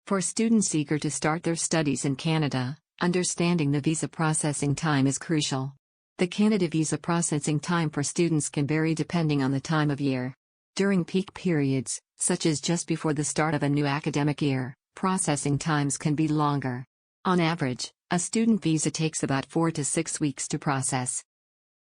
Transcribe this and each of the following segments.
For students eager to start their studies in Canada, understanding the visa processing time is crucial. The Canada visa processing time for students can vary depending on the time of year. During peak periods, such as just before the start of a new academic year, processing times can be longer. On average, a student visa takes about 4 to 6 weeks to process.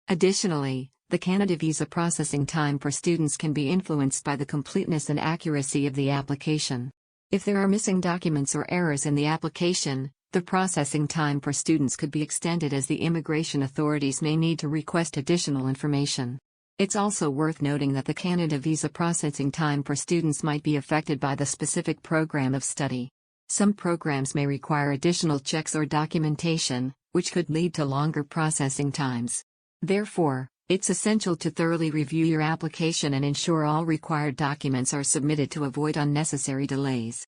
Additionally, the Canada visa processing time for students can be influenced by the completeness and accuracy of the application. If there are missing documents or errors in the application, the processing time for students could be extended as the immigration authorities may need to request additional information. It's also worth noting that the Canada visa processing time for students might be affected by the specific program of study. Some programs may require additional checks or documentation, which could lead to longer processing times. Therefore, it's essential to thoroughly review your application and ensure all required documents are submitted to avoid unnecessary delays.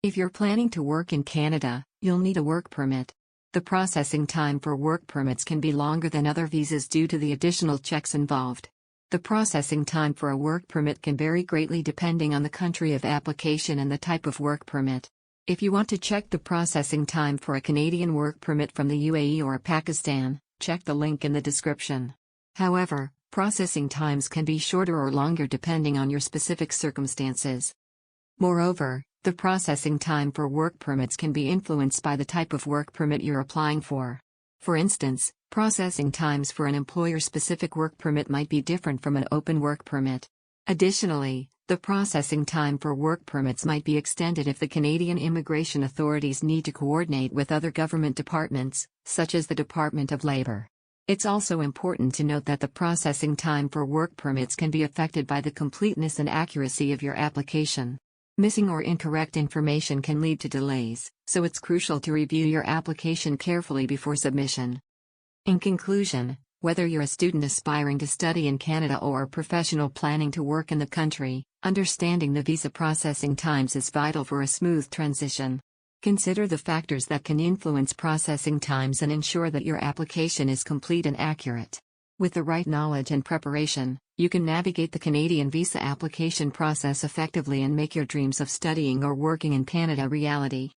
If you're planning to work in Canada, you'll need a work permit. The processing time for work permits can be longer than other visas due to the additional checks involved. The processing time for a work permit can vary greatly depending on the country of application and the type of work permit. If you want to check the processing time for a Canadian work permit from the UAE or Pakistan, check the link in the description. However, processing times can be shorter or longer depending on your specific circumstances. Moreover, the processing time for work permits can be influenced by the type of work permit you're applying for. For instance, processing times for an employer-specific work permit might be different from an open work permit. Additionally, the processing time for work permits might be extended if the Canadian immigration authorities need to coordinate with other government departments, such as the Department of Labour. It's also important to note that the processing time for work permits can be affected by the completeness and accuracy of your application. Missing or incorrect information can lead to delays, so it's crucial to review your application carefully before submission. In conclusion, whether you're a student aspiring to study in Canada or a professional planning to work in the country, understanding the visa processing times is vital for a smooth transition. Consider the factors that can influence processing times and ensure that your application is complete and accurate. With the right knowledge and preparation, you can navigate the Canadian visa application process effectively and make your dreams of studying or working in Canada reality.